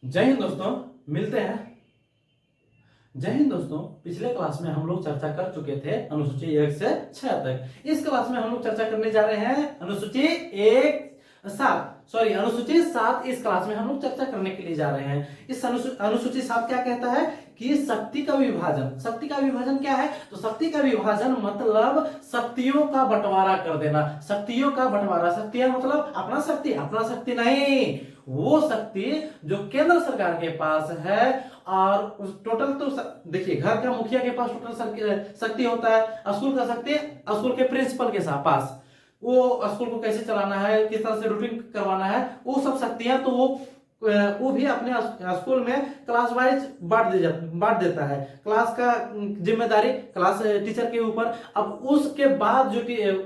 जय हिंद दोस्तों, मिलते हैं। जय हिंद दोस्तों, पिछले क्लास में हम लोग चर्चा कर चुके थे अनुसूची 1 से 6 तक। इस क्लास में हम लोग चर्चा करने जा रहे हैं अनुसूची 7। इस क्लास में हम लोग चर्चा करने के लिए जा रहे हैं। इस अनुसूची 7 क्या कहता है कि शक्ति का विभाजन। शक्ति का विभाजन क्या है? तो शक्ति का विभाजन मतलब शक्तियों का बंटवारा कर देना। शक्तियों का बंटवारा, शक्तियां मतलब अपना शक्ति नहीं, वो शक्ति जो केंद्र सरकार के पास है और टोटल तो देखिए, घर का मुखिया के पास टोटल शक्ति होता है, स्कूल का शक्ति स्कूल के प्रिंसिपल के पास, वो स्कूल को कैसे चलाना है, किस तरह से रूटीन करवाना है, वो सब शक्तियां तो वो भी अपने स्कूल में क्लास वाइज बांट देता है। क्लास का जिम्मेदारी क्लास टीचर के ऊपर। अब उसके बाद जो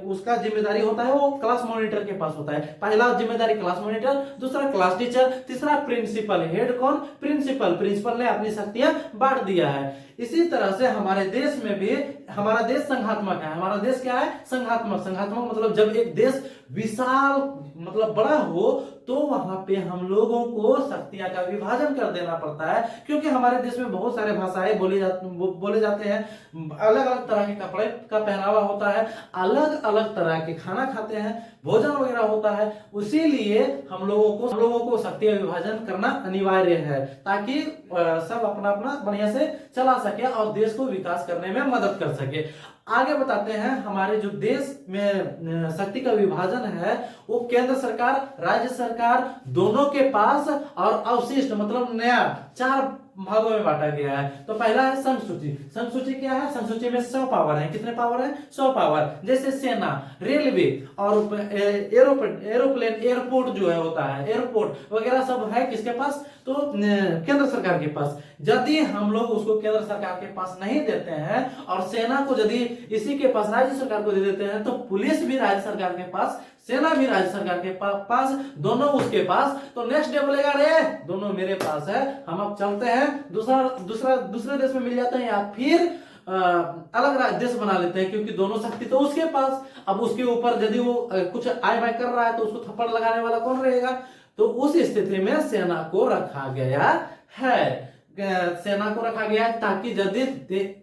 उसका जिम्मेदारी होता है वो क्लास मॉनिटर के पास होता है। पहला जिम्मेदारी क्लास मॉनिटर, दूसरा क्लास टीचर, तीसरा प्रिंसिपल। हेड कौन? प्रिंसिपल ने अपनी शक्तियां बांट दिया है। इसी तरह से हमारे देश में भी, हमारा देश संघात्मक है। हमारा देश क्या है? संघात्मक मतलब जब एक देश विशाल मतलब बड़ा हो तो वहां पे हम लोगों को शक्तियां का विभाजन कर देना पड़ता है, क्योंकि हमारे देश में बहुत सारे भाषाएं बोले जाते हैं, अलग अलग तरह के कपड़े का पहनावा होता है, अलग अलग तरह के खाना खाते हैं, भोजन वगैरह होता है। उसीलिए हम लोगों को शक्ति विभाजन करना अनिवार्य है, ताकि सब अपना अपना बढ़िया से चला सके और देश को विकास करने में मदद कर सके। आगे बताते हैं, हमारे जो देश में शक्ति का विभाजन है वो केंद्र सरकार, राज्य सरकार दोनों के पास और अवशिष्ट मतलब नया 4 भागों में बांटा गया है। तो पहला है संसूची। संसूची क्या है? संसूची में 100 पावर है। कितने पावर है? 100 पावर। जैसे सेना, रेलवे और एरोप्लेन, एयरपोर्ट जो है होता है, एयरपोर्ट वगैरह सब है किसके पास? तो केंद्र सरकार के पास। यदि हम लोग उसको केंद्र सरकार के पास नहीं देते हैं और सेना को यदि इसी के पास राज्य सरकार को दे देते हैं, तो पुलिस भी राज्य सरकार के पास, सेना भी राज्य सरकार के पास, दोनों उसके पास। तो नेक्स्ट डे बोलेगा रे दोनों मेरे पास है, हम अब चलते हैं दूसरे देश में मिल जाते हैं, या फिर अलग देश बना लेते हैं, क्योंकि दोनों शक्ति तो उसके पास। अब उसके ऊपर यदि वो कुछ आय बाय कर रहा है तो उसको थप्पड़ लगाने वाला कौन रहेगा? तो उस स्थिति में सेना को रखा गया है। सेना को रखा गया है ताकि यदि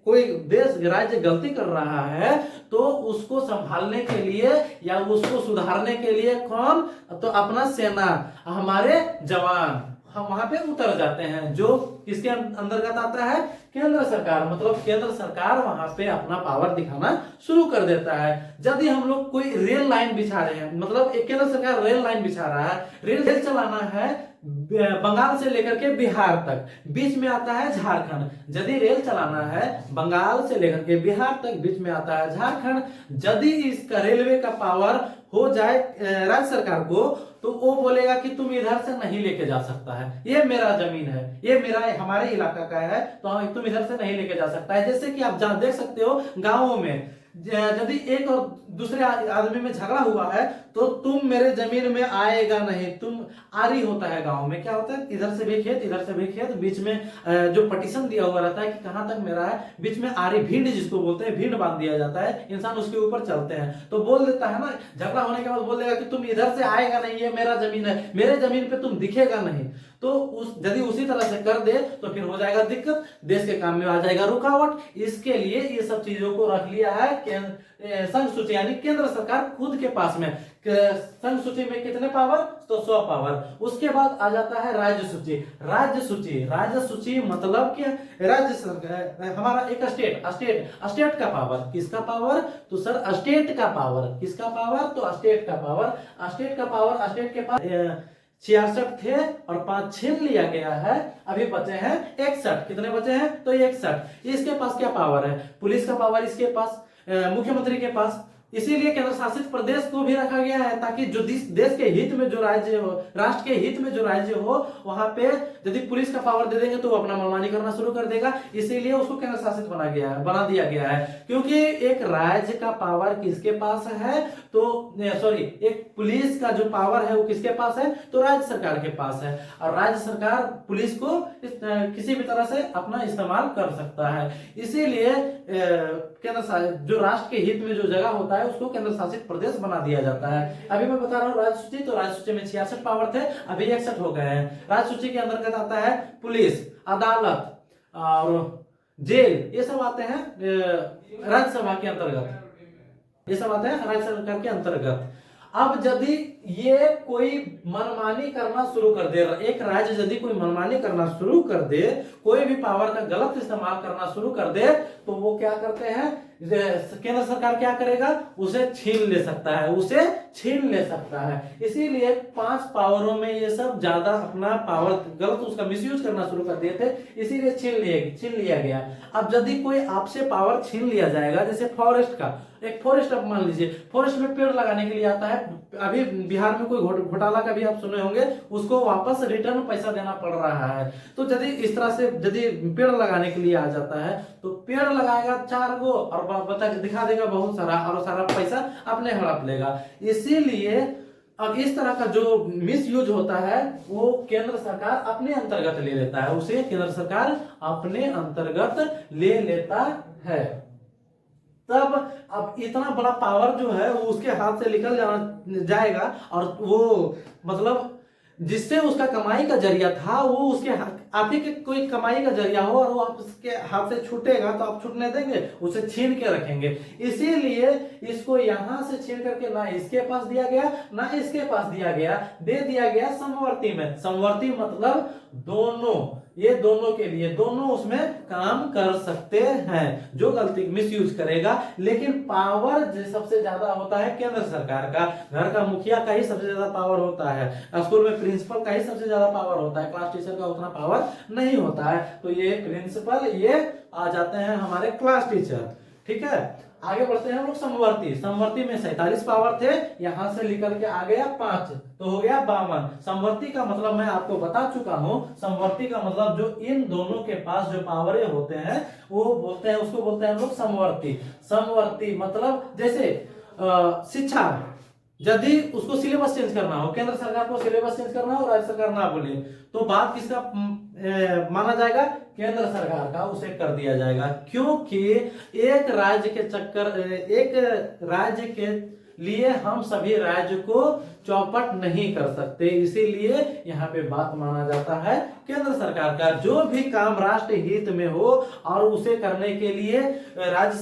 कोई देश राज्य गलती कर रहा है तो उसको संभालने के लिए या उसको सुधारने के लिए कौन? तो अपना सेना, हमारे जवान हम वहां पे उतर जाते हैं, जो किसके अंतर्गत आता है? केंद्र सरकार। मतलब केंद्र सरकार वहां पे अपना पावर दिखाना शुरू कर देता है। यदि हम लोग कोई रेल लाइन बिछा रहे हैं, मतलब एक केंद्र सरकार रेल लाइन बिछा रहा है, रेल चलाना है बंगाल से लेकर के बिहार तक, बीच में आता है झारखंड। यदि रेल चलाना है बंगाल से लेकर के बिहार तक, बीच में आता है झारखंड। यदि इसका रेलवे का पावर हो जाए राज्य सरकार को, तो वो बोलेगा कि तुम इधर से नहीं लेके जा सकता है, ये मेरा जमीन है, ये मेरा हमारे इलाका का है, तो तुम इधर से नहीं लेके जा सकता है। जैसे कि आप देख सकते हो गांवों में यदि एक और दूसरे आदमी में झगड़ा हुआ है तो तुम मेरे जमीन में आएगा नहीं, तुम आरी होता है गांव में। क्या होता है? इधर से भी खेत, इधर से भी खेत, बीच में जो पटिशन दिया हुआ रहता है कि कहां तक मेरा है, बीच में आरी, भीड़ जिसको बोलते हैं, भीड़ बांध दिया जाता है, इंसान उसके ऊपर चलते हैं। तो बोल देता है ना, झगड़ा होने के बाद बोल देगा कि तुम इधर से आएगा नहीं, ये मेरा जमीन है, मेरे जमीन पे तुम दिखेगा नहीं। तो यदि उसी तरह से कर दे तो फिर हो जाएगा दिक्कत, देश के काम में आ जाएगा रुकावट। इसके लिए ये सब चीजों को रख लिया है संघ सूची, यानी केंद्र सरकार खुद के पास में। संघ सूची में कितने पावर? तो 100 पावर। उसके बाद आ जाता है राज्य सूची। राज्य सूची मतलब क्या? राज्य सरकार, हमारा एक स्टेट का पावर। किसका पावर? तो सर स्टेट का पावर। किसका पावर? तो स्टेट का पावर। स्टेट के पास 66 थे और 5 छीन लिया गया है, अभी बचे हैं 61। कितने बचे हैं? तो 61। इसके पास क्या पावर है? पुलिस का पावर इसके पास, मुख्यमंत्री के पास। इसीलिए केंद्र शासित प्रदेश को भी रखा गया है, ताकि जो देश के हित में जो राज्य हो, राष्ट्र के हित में जो राज्य हो, वहां पे यदि पुलिस का पावर दे देंगे तो वो अपना मनमानी करना शुरू कर देगा। इसीलिए उसको केंद्र शासित बना दिया गया है। क्योंकि एक राज्य का पावर किसके पास है? तो एक पुलिस का जो पावर है वो किसके पास है? तो राज्य सरकार के पास है। और राज्य सरकार पुलिस को किसी भी तरह से अपना इस्तेमाल कर सकता है। इसीलिए केंद्र जो राष्ट्र के हित में जो जगह होता है है उसको केंद्र शासित प्रदेश बना दिया जाता है। अभी मैं बता रहा हूँ राज्य सूची, तो राज्य सूची में 66 पावर थे, अभी 61 हो गए हैं। राज्य सूची के अंतर्गत आता है पुलिस, अदालत और जेल, ये सब आते हैं राज्यसभा के अंतर्गत, ये सब आते हैं राज्य सरकार के अंतर्गत। अब यदि ये कोई मनमानी करना शुरू कर दे, एक राज्य यदि कोई मनमानी करना शुरू कर दे, कोई भी पावर का गलत इस्तेमाल करना शुरू कर दे, तो वो क्या करते हैं, केंद्र सरकार क्या करेगा, उसे छीन ले सकता है, उसे छीन ले सकता है। इसीलिए 5 पावरों में ये सब ज्यादा अपना पावर गलत उसका मिसयूज करना शुरू कर दिए थे, इसीलिए छीन लिया गया। अब यदि कोई आपसे पावर छीन लिया जाएगा, जैसे फॉरेस्ट का, एक फॉरेस्ट आप मान लीजिए, फॉरेस्ट में पेड़ लगाने के लिए आता है, अभी बिहार में कोई घोटाला का भी आप सुने होंगे, उसको वापस रिटर्न पैसा देना पड़ रहा है। तो यदि इस तरह से यदि पेड़ लगाने के लिए आ जाता है, तो पेड़ लगाएगा 4 गो और बता दिखा देगा बहुत सारा, और सारा पैसा अपने हड़प लेगा। इसीलिए अब इस तरह का जो मिस यूज होता है वो केंद्र सरकार अपने अंतर्गत ले लेता है, उसे केंद्र सरकार अपने अंतर्गत ले लेता है। तब अब इतना बड़ा पावर जो है वो उसके हाथ से निकल जाएगा, और वो मतलब जिससे उसका कमाई का जरिया था वो उसके आप ही के कोई कमाई का जरिया हो, और वो आप उसके हाथ से छूटेगा तो आप छूटने देंगे, उसे छीन के रखेंगे। इसीलिए इसको यहां से छीन करके ना इसके पास दिया गया ना इसके पास दिया गया, दे दिया गया समवर्ती में। समवर्ती मतलब दोनों, ये दोनों के लिए, दोनों उसमें काम कर सकते हैं। जो गलती मिसयूज करेगा, लेकिन पावर सबसे ज्यादा होता है केंद्र सरकार का, घर का मुखिया का ही सबसे ज्यादा पावर होता है, स्कूल में प्रिंसिपल का ही सबसे ज्यादा पावर होता है, क्लास टीचर का उतना पावर नहीं होता है। तो ये प्रिंसिपल, ये आ जाते हैं हमारे क्लास टीचर। ठीक है, आगे बढ़ते हैं हम लोग समवर्ती। समवर्ती में 47 पावर थे, यहां से निकल के आ गया 5, तो हो गया 52। समवर्ती का मतलब मैं आपको बता चुका हूं, समवर्ती का मतलब जो इन दोनों के पास जो पावरें होते हैं वो बोलते हैं, उसको बोलते हैं हम लोग समवर्ती। समवर्ती मतलब जैसे शिक्षा, यदि उसको सिलेबस चेंज करना हो, केंद्र सरकार को सिलेबस चेंज करना हो, राज्य सरकार ना बोले, तो बात किसका माना जाएगा, केंद्र सरकार का, उसे कर दिया जाएगा। क्योंकि एक राज्य के चक्कर, एक राज्य के लिए हम सभी राज्य को चौपट नहीं कर सकते, इसीलिए यहाँ पे बात माना जाता है केंद्र सरकार का। जो भी काम राष्ट्र हित में हो और उसे करने के लिए राज्य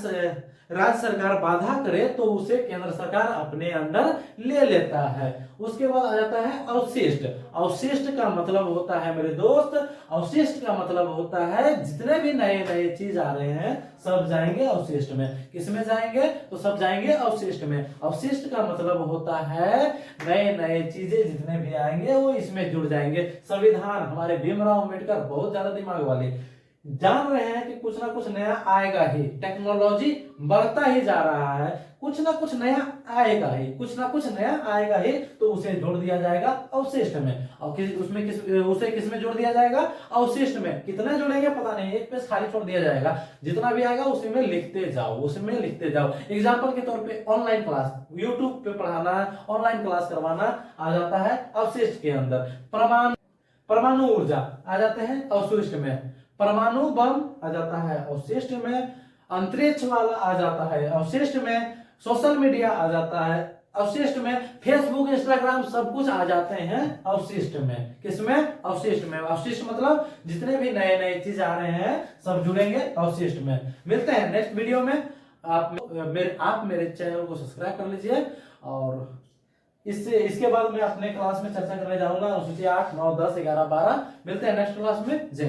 सरकार बाधा करे, तो उसे केंद्र सरकार अपने अंडर ले लेता है। उसके बाद आ जाता है अवशिष्ट। अवशिष्ट का मतलब होता है मेरे दोस्त, अवशिष्ट का मतलब होता है जितने भी नए नए चीज आ रहे हैं सब जाएंगे अवशिष्ट में। किसमें जाएंगे, तो सब जाएंगे अवशिष्ट में। अवशिष्ट का मतलब होता है नए नए चीजें जितने भी आएंगे वो इसमें जुड़ जाएंगे। संविधान, हमारे भीमराव अम्बेडकर बहुत ज्यादा दिमाग वाले, जान रहे हैं कि कुछ ना कुछ नया आएगा ही, टेक्नोलॉजी बढ़ता ही जा रहा है, कुछ ना कुछ नया आएगा ही, कुछ ना कुछ नया आएगा ही, तो उसे जोड़ दिया जाएगा अवशिष्ट में। और उसे किस में जोड़ दिया जाएगा, अवशिष्ट में। कितने जोड़ेंगे पता नहीं, एक पेज खाली छोड़ दिया जाएगा, जितना भी आएगा उसी में लिखते जाओ, उसमें लिखते जाओ। एग्जाम्पल के तौर पे ऑनलाइन क्लास, यूट्यूब पे पढ़ाना, ऑनलाइन क्लास करवाना आ जाता है अवशिष्ट के अंदर। परमाणु ऊर्जा आ जाते हैं अवशिष्ट में, परमाणु बम आ जाता है अवशिष्ट में, अंतरिक्ष वाला आ जाता है अवशिष्ट में, सोशल मीडिया आ जाता है अवशिष्ट में, फेसबुक इंस्टाग्राम सब कुछ आ जाते हैं अवशिष्ट में। किसमें, अवशिष्ट में। अवशिष्ट मतलब जितने भी नए नए चीज आ रहे हैं सब जुड़ेंगे अवशिष्ट में। मिलते हैं नेक्स्ट वीडियो में। आप मेरे चैनल को सब्सक्राइब कर लीजिए, और इसके बाद मैं अपने क्लास में चर्चा करने जाऊंगा अनुसूची 8, 9, 10, 11, 12। मिलते हैं नेक्स्ट क्लास में। जय